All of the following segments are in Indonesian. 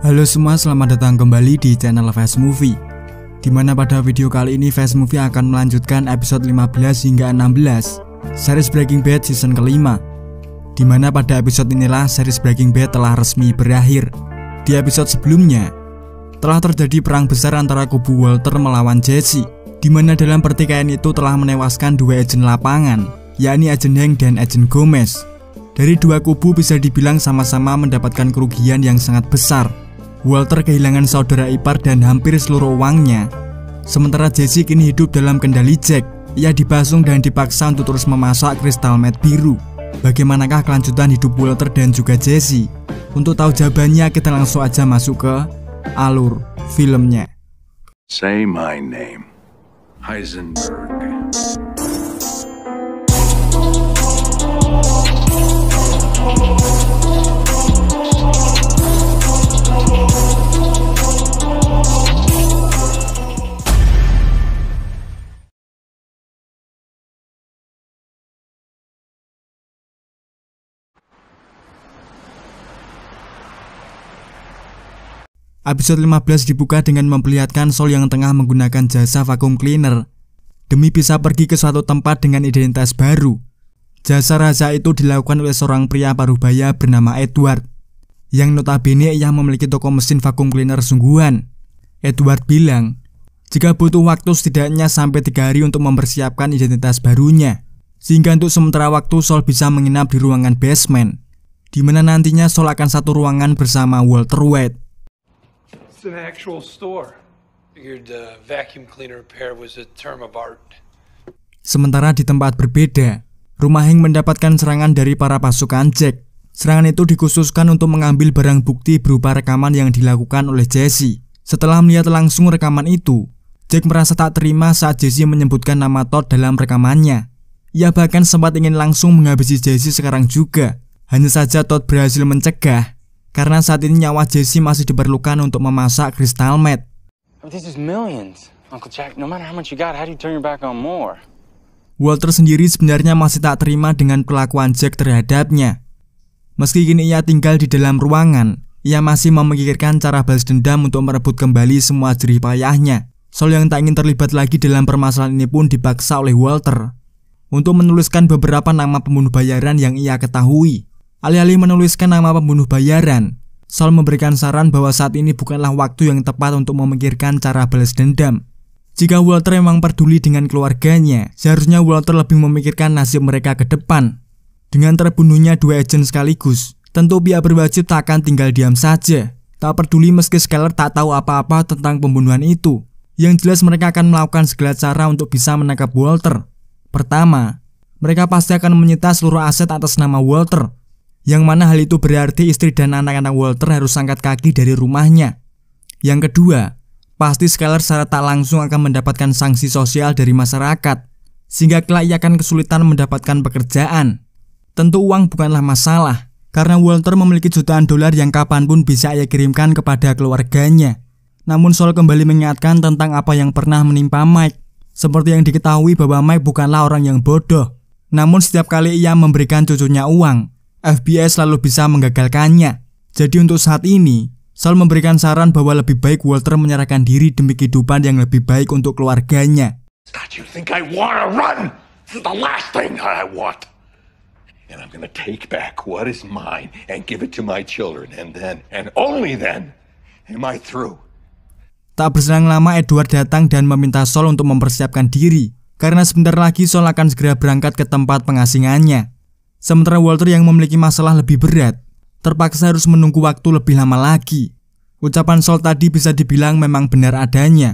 Halo semua, selamat datang kembali di channel Fast Movie. Dimana pada video kali ini Fast Movie akan melanjutkan episode 15 hingga 16 series Breaking Bad season kelima. Dimana pada episode inilah series Breaking Bad telah resmi berakhir. Di episode sebelumnya telah terjadi perang besar antara kubu Walter melawan Jesse, dimana dalam pertikaian itu telah menewaskan dua agen lapangan, yakni agen Hank dan agen Gomez. Dari dua kubu bisa dibilang sama-sama mendapatkan kerugian yang sangat besar. Walter kehilangan saudara ipar dan hampir seluruh uangnya, sementara Jesse kini hidup dalam kendali Jack. Ia dibasung dan dipaksa untuk terus memasak kristal meth biru. Bagaimanakah kelanjutan hidup Walter dan juga Jesse? Untuk tahu jawabannya, kita langsung aja masuk ke alur filmnya. Say my name, Heisenberg. Episode 15 dibuka dengan memperlihatkan Saul yang tengah menggunakan jasa vacuum cleaner demi bisa pergi ke suatu tempat dengan identitas baru. Jasa rahasia itu dilakukan oleh seorang pria parubaya bernama Edward, yang notabene ia memiliki toko mesin vacuum cleaner sungguhan. Edward bilang jika butuh waktu setidaknya sampai 3 hari untuk mempersiapkan identitas barunya, sehingga untuk sementara waktu Saul bisa menginap di ruangan basement, di mana nantinya Saul akan satu ruangan bersama Walter White. An actual store. Figured vacuum cleaner repair was a term of art. Sementara di tempat berbeda, rumah Hank mendapatkan serangan dari para pasukan Jack. Serangan itu dikhususkan untuk mengambil barang bukti berupa rekaman yang dilakukan oleh Jesse. Setelah melihat langsung rekaman itu, Jack merasa tak terima saat Jesse menyebutkan nama Todd dalam rekamannya. Ia bahkan sempat ingin langsung menghabisi Jesse sekarang juga. Hanya saja Todd berhasil mencegah, karena saat ini nyawa Jesse masih diperlukan untuk memasak kristal meth. Walter sendiri sebenarnya masih tak terima dengan perlakuan Jack terhadapnya. Meski kini ia tinggal di dalam ruangan, ia masih memikirkan cara balas dendam untuk merebut kembali semua jerih payahnya. Saul yang tak ingin terlibat lagi dalam permasalahan ini pun dipaksa oleh Walter untuk menuliskan beberapa nama pembunuh bayaran yang ia ketahui. Alih-alih menuliskan nama pembunuh bayaran, Saul memberikan saran bahwa saat ini bukanlah waktu yang tepat untuk memikirkan cara balas dendam. Jika Walter memang peduli dengan keluarganya, seharusnya Walter lebih memikirkan nasib mereka ke depan. Dengan terbunuhnya dua agen sekaligus, tentu pihak berwajib tak akan tinggal diam saja. Tak peduli meski Skyler tak tahu apa-apa tentang pembunuhan itu. Yang jelas mereka akan melakukan segala cara untuk bisa menangkap Walter. Pertama, mereka pasti akan menyita seluruh aset atas nama Walter, yang mana hal itu berarti istri dan anak-anak Walter harus angkat kaki dari rumahnya. Yang kedua, pasti Skyler secara tak langsung akan mendapatkan sanksi sosial dari masyarakat, sehingga kelak ia akan kesulitan mendapatkan pekerjaan. Tentu uang bukanlah masalah, karena Walter memiliki jutaan dolar yang kapanpun bisa ia kirimkan kepada keluarganya. Namun Saul kembali mengingatkan tentang apa yang pernah menimpa Mike. Seperti yang diketahui bahwa Mike bukanlah orang yang bodoh, namun setiap kali ia memberikan cucunya uang, FBI selalu bisa menggagalkannya. Jadi untuk saat ini, Saul memberikan saran bahwa lebih baik Walter menyerahkan diri demi kehidupan yang lebih baik untuk keluarganya. You think I wanna run? This is the last thing I want. And I'm gonna take back what is mine and give it to my children. And then, and only then, am I through. Tak berselang lama Edward datang dan meminta Saul untuk mempersiapkan diri, karena sebentar lagi Saul akan segera berangkat ke tempat pengasingannya. Sementara Walter yang memiliki masalah lebih berat terpaksa harus menunggu waktu lebih lama lagi. Ucapan Saul tadi bisa dibilang memang benar adanya,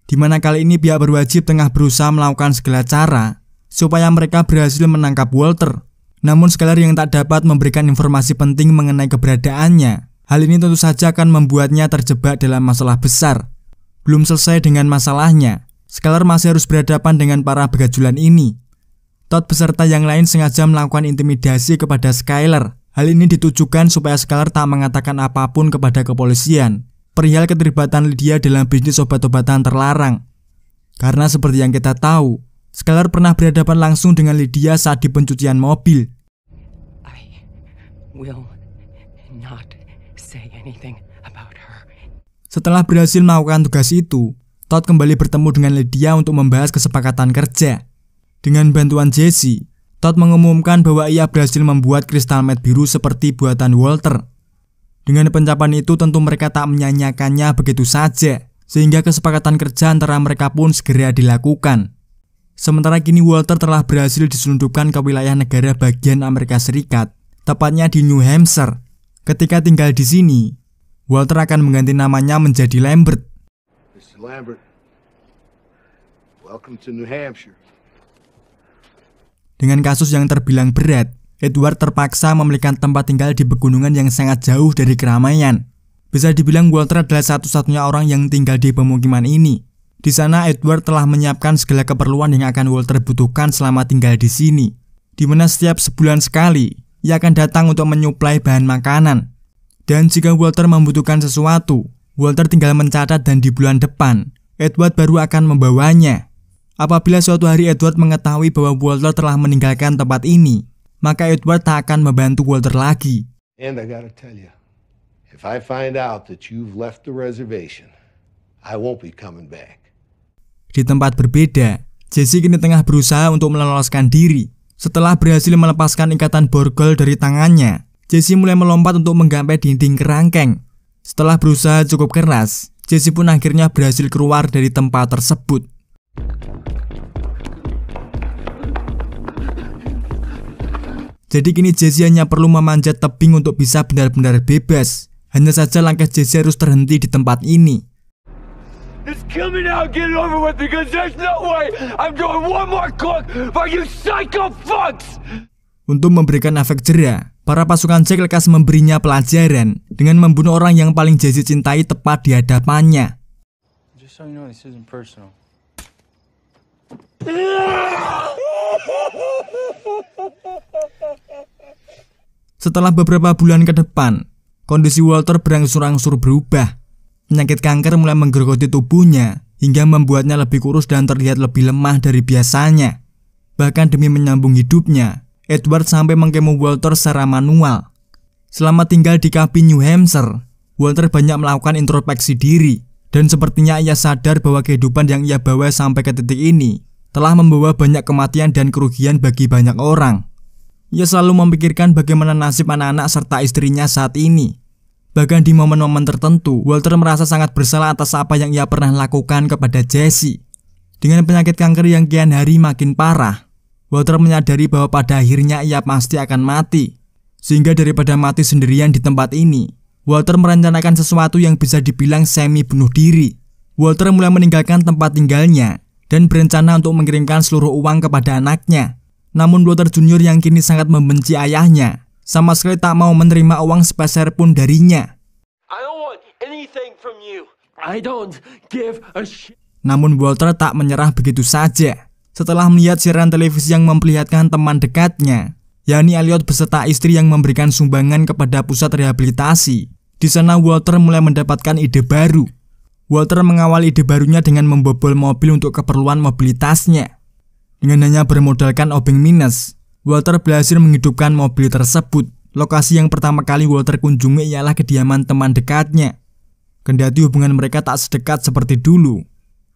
dimana kali ini pihak berwajib tengah berusaha melakukan segala cara supaya mereka berhasil menangkap Walter. Namun Skyler yang tak dapat memberikan informasi penting mengenai keberadaannya, hal ini tentu saja akan membuatnya terjebak dalam masalah besar. Belum selesai dengan masalahnya, Skyler masih harus berhadapan dengan para begajulan ini. Todd beserta yang lain sengaja melakukan intimidasi kepada Skyler. Hal ini ditujukan supaya Skyler tak mengatakan apapun kepada kepolisian perihal keterlibatan Lydia dalam bisnis obat-obatan terlarang. Karena seperti yang kita tahu, Skyler pernah berhadapan langsung dengan Lydia saat di pencucian mobil. I will not say anything Setelah berhasil melakukan tugas itu, Todd kembali bertemu dengan Lydia untuk membahas kesepakatan kerja. Dengan bantuan Jesse, Todd mengumumkan bahwa ia berhasil membuat kristal meth biru seperti buatan Walter. Dengan pencapaian itu tentu mereka tak menyanyiakannya begitu saja, sehingga kesepakatan kerja antara mereka pun segera dilakukan. Sementara kini Walter telah berhasil diselundupkan ke wilayah negara bagian Amerika Serikat, tepatnya di New Hampshire. Ketika tinggal di sini, Walter akan mengganti namanya menjadi Lambert. Mr. Lambert, welcome to New Hampshire. Dengan kasus yang terbilang berat, Edward terpaksa memiliki tempat tinggal di pegunungan yang sangat jauh dari keramaian. Bisa dibilang Walter adalah satu-satunya orang yang tinggal di pemukiman ini. Di sana Edward telah menyiapkan segala keperluan yang akan Walter butuhkan selama tinggal di sini, di mana setiap sebulan sekali ia akan datang untuk menyuplai bahan makanan. Dan jika Walter membutuhkan sesuatu, Walter tinggal mencatat dan di bulan depan, Edward baru akan membawanya. Apabila suatu hari Edward mengetahui bahwa Walter telah meninggalkan tempat ini, maka Edward tak akan membantu Walter lagi. And I gotta tell you, if I find out that you've left the reservation, I won't be coming back. Di tempat berbeda, Jesse kini tengah berusaha untuk meloloskan diri. Setelah berhasil melepaskan ikatan borgol dari tangannya, Jesse mulai melompat untuk menggapai dinding kerangkeng. Setelah berusaha cukup keras, Jesse pun akhirnya berhasil keluar dari tempat tersebut. Jadi kini Jesse hanya perlu memanjat tebing untuk bisa benar-benar bebas. Hanya saja langkah Jesse harus terhenti di tempat ini. Just kill me now, get it over with, because there's no way I'm doing one more cook for you psycho fucks! Untuk memberikan efek jera, para pasukan Jack lekas memberinya pelajaran dengan membunuh orang yang paling Jesse cintai tepat di hadapannya. Just so you know, this isn't personal. Setelah beberapa bulan ke depan, kondisi Walter berangsur-angsur berubah. Penyakit kanker mulai menggerogoti tubuhnya hingga membuatnya lebih kurus dan terlihat lebih lemah dari biasanya. Bahkan demi menyambung hidupnya, Edward sampai mengkemo Walter secara manual. Selama tinggal di kabin New Hampshire, Walter banyak melakukan introspeksi diri, dan sepertinya ia sadar bahwa kehidupan yang ia bawa sampai ke titik ini telah membawa banyak kematian dan kerugian bagi banyak orang. Ia selalu memikirkan bagaimana nasib anak-anak serta istrinya saat ini. Bahkan di momen-momen tertentu, Walter merasa sangat bersalah atas apa yang ia pernah lakukan kepada Jesse. Dengan penyakit kanker yang kian hari makin parah, Walter menyadari bahwa pada akhirnya ia pasti akan mati. Sehingga daripada mati sendirian di tempat ini, Walter merencanakan sesuatu yang bisa dibilang semi bunuh diri. Walter mulai meninggalkan tempat tinggalnya dan berencana untuk mengirimkan seluruh uang kepada anaknya. Namun Walter Junior yang kini sangat membenci ayahnya sama sekali tak mau menerima uang sepeser pun darinya. I don't want anything from you. I don't give a shit. Namun Walter tak menyerah begitu saja. Setelah melihat siaran televisi yang memperlihatkan teman dekatnya, yakni Elliot beserta istri yang memberikan sumbangan kepada pusat rehabilitasi, di sana Walter mulai mendapatkan ide baru. Walter mengawali ide barunya dengan membobol mobil untuk keperluan mobilitasnya. Dengan hanya bermodalkan obeng minus, Walter berhasil menghidupkan mobil tersebut. Lokasi yang pertama kali Walter kunjungi ialah kediaman teman dekatnya. Kendati hubungan mereka tak sedekat seperti dulu,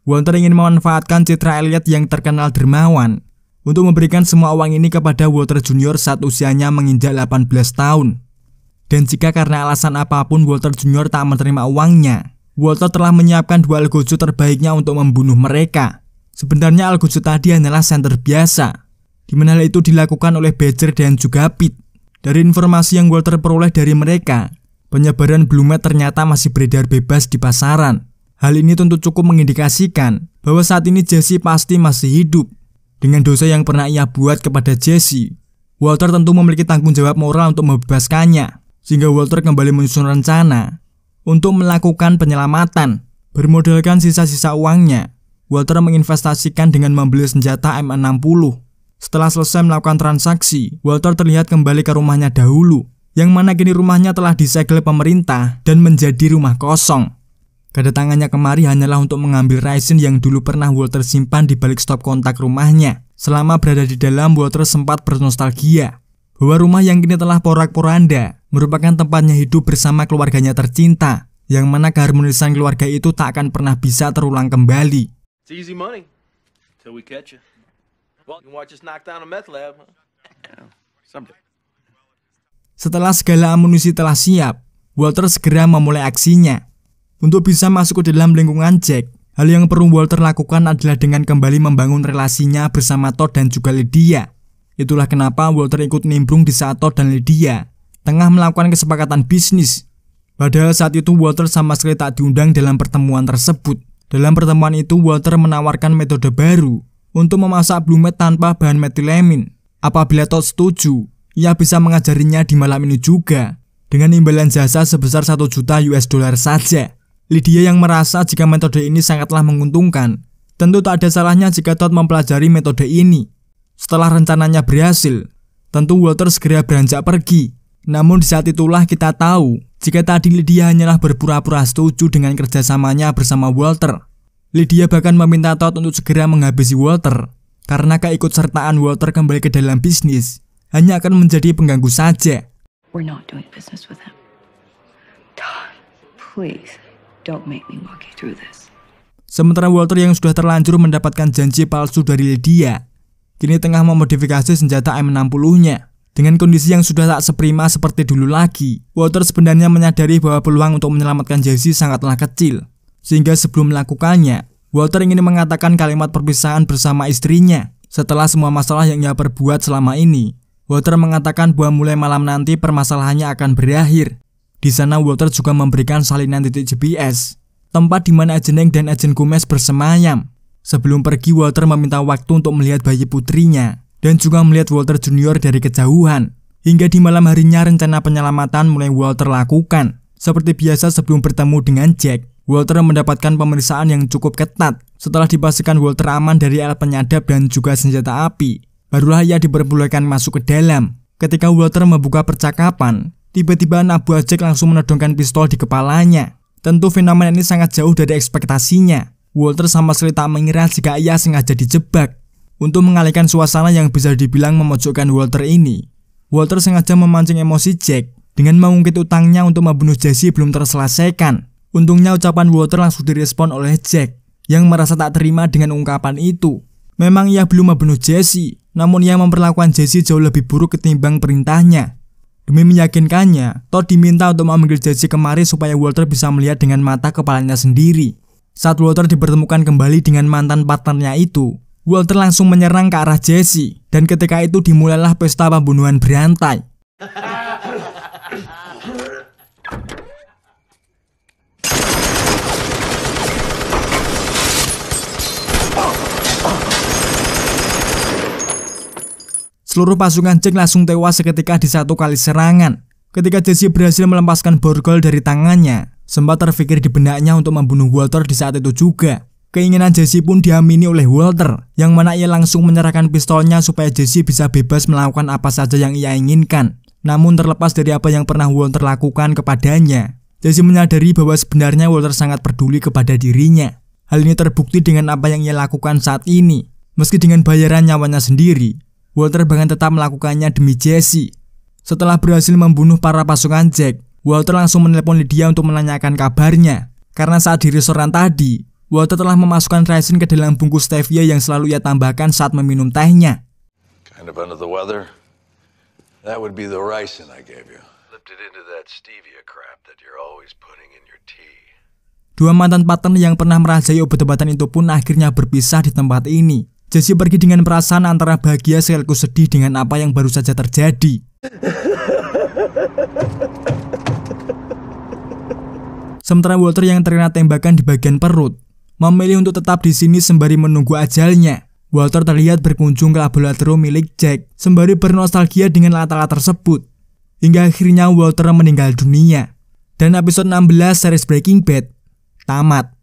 Walter ingin memanfaatkan citra Elliot yang terkenal dermawan untuk memberikan semua uang ini kepada Walter Junior saat usianya menginjak 18 tahun. Dan jika karena alasan apapun Walter Junior tak menerima uangnya, Walter telah menyiapkan 2 algojo terbaiknya untuk membunuh mereka. Sebenarnya algojo tadi hanyalah senter biasa, di mana hal itu dilakukan oleh Badger dan juga Pete. Dari informasi yang Walter peroleh dari mereka, penyebaran Blue Meth ternyata masih beredar bebas di pasaran. Hal ini tentu cukup mengindikasikan bahwa saat ini Jesse pasti masih hidup. Dengan dosa yang pernah ia buat kepada Jesse, Walter tentu memiliki tanggung jawab moral untuk membebaskannya. Sehingga Walter kembali menyusun rencana untuk melakukan penyelamatan. Bermodalkan sisa-sisa uangnya, Walter menginvestasikan dengan membeli senjata M60. Setelah selesai melakukan transaksi, Walter terlihat kembali ke rumahnya dahulu, yang mana kini rumahnya telah disegel pemerintah dan menjadi rumah kosong. Kedatangannya kemari hanyalah untuk mengambil raisin yang dulu pernah Walter simpan di balik stop kontak rumahnya. Selama berada di dalam, Walter sempat bernostalgia bahwa rumah yang kini telah porak-poranda merupakan tempatnya hidup bersama keluarganya tercinta, yang mana keharmonisan keluarga itu tak akan pernah bisa terulang kembali. It's easy money till we catch you. Well, you can watch us knock down a meth lab. Yeah, someday. Setelah segala amunisi telah siap, Walter segera memulai aksinya. Untuk bisa masuk ke dalam lingkungan Jack, hal yang perlu Walter lakukan adalah dengan kembali membangun relasinya bersama Todd dan juga Lydia. Itulah kenapa Walter ikut nimbrung di saat Todd dan Lydia tengah melakukan kesepakatan bisnis. Padahal saat itu Walter sama sekali tak diundang dalam pertemuan tersebut. Dalam pertemuan itu Walter menawarkan metode baru untuk memasak Blue Meth tanpa bahan metilamin. Apabila Todd setuju, ia bisa mengajarinya di malam ini juga dengan imbalan jasa sebesar 1 juta US dollar saja. Lydia yang merasa jika metode ini sangatlah menguntungkan, tentu tak ada salahnya jika Todd mempelajari metode ini. Setelah rencananya berhasil, tentu Walter segera beranjak pergi. Namun di saat itulah kita tahu jika tadi Lydia hanyalah berpura-pura setuju dengan kerjasamanya bersama Walter. Lydia bahkan meminta Todd untuk segera menghabisi Walter, karena keikutsertaan Walter kembali ke dalam bisnis hanya akan menjadi pengganggu saja. We're not doing business with him. Todd, please don't make me walk you through this. Sementara Walter yang sudah terlanjur mendapatkan janji palsu dari Lydia, kini tengah memodifikasi senjata M60-nya. Dengan kondisi yang sudah tak seprima seperti dulu lagi, Walter sebenarnya menyadari bahwa peluang untuk menyelamatkan Jesse sangatlah kecil. Sehingga sebelum melakukannya, Walter ingin mengatakan kalimat perpisahan bersama istrinya. Setelah semua masalah yang ia perbuat selama ini, Walter mengatakan bahwa mulai malam nanti permasalahannya akan berakhir. Di sana Walter juga memberikan salinan titik GPS, tempat di mana Agent Hank dan Agent Gomez bersemayam. Sebelum pergi, Walter meminta waktu untuk melihat bayi putrinya dan juga melihat Walter Junior dari kejauhan. Hingga di malam harinya rencana penyelamatan mulai Walter lakukan. Seperti biasa sebelum bertemu dengan Jack, Walter mendapatkan pemeriksaan yang cukup ketat. Setelah dipastikan Walter aman dari alat penyadap dan juga senjata api, barulah ia diperbolehkan masuk ke dalam. Ketika Walter membuka percakapan, tiba-tiba Abu Jack langsung menodongkan pistol di kepalanya. Tentu fenomena ini sangat jauh dari ekspektasinya. Walter sama sekali tak mengira jika ia sengaja dijebak. Untuk mengalihkan suasana yang bisa dibilang memojokkan Walter ini, Walter sengaja memancing emosi Jack dengan mengungkit utangnya untuk membunuh Jesse belum terselesaikan. Untungnya ucapan Walter langsung direspon oleh Jack yang merasa tak terima dengan ungkapan itu. Memang ia belum membunuh Jesse, namun ia memperlakukan Jesse jauh lebih buruk ketimbang perintahnya. Demi meyakinkannya, Todd diminta untuk memanggil Jesse kemari supaya Walter bisa melihat dengan mata kepalanya sendiri. Saat Walter dipertemukan kembali dengan mantan partnernya itu, Walter langsung menyerang ke arah Jesse, dan ketika itu dimulailah pesta pembunuhan berantai. Seluruh pasukan Jack langsung tewas seketika di satu kali serangan. Ketika Jesse berhasil melepaskan borgol dari tangannya, sempat terpikir di benaknya untuk membunuh Walter di saat itu juga. Keinginan Jesse pun diamini oleh Walter, yang mana ia langsung menyerahkan pistolnya supaya Jesse bisa bebas melakukan apa saja yang ia inginkan. Namun terlepas dari apa yang pernah Walter lakukan kepadanya, Jesse menyadari bahwa sebenarnya Walter sangat peduli kepada dirinya. Hal ini terbukti dengan apa yang ia lakukan saat ini. Meski dengan bayaran nyawanya sendiri, Walter bahkan tetap melakukannya demi Jesse. Setelah berhasil membunuh para pasukan Jack, Walter langsung menelepon Lydia untuk menanyakan kabarnya. Karena saat di restoran tadi, Walter telah memasukkan raisin ke dalam bungkus stevia yang selalu ia tambahkan saat meminum tehnya. Kind of under the weather? That would be the ricin I gave you. Slipped it into that stevia crap that you're always putting in your tea. Dua mantan partner yang pernah merahasiai obat-obatan itu pun akhirnya berpisah di tempat ini. Jesse pergi dengan perasaan antara bahagia sekaligus sedih dengan apa yang baru saja terjadi. Sementara Walter yang terkena tembakan di bagian perut, memilih untuk tetap di sini sembari menunggu ajalnya. Walter terlihat berkunjung ke laboratorium milik Jack, sembari bernostalgia dengan alat-alat tersebut. Hingga akhirnya Walter meninggal dunia. Dan episode 16 series Breaking Bad tamat.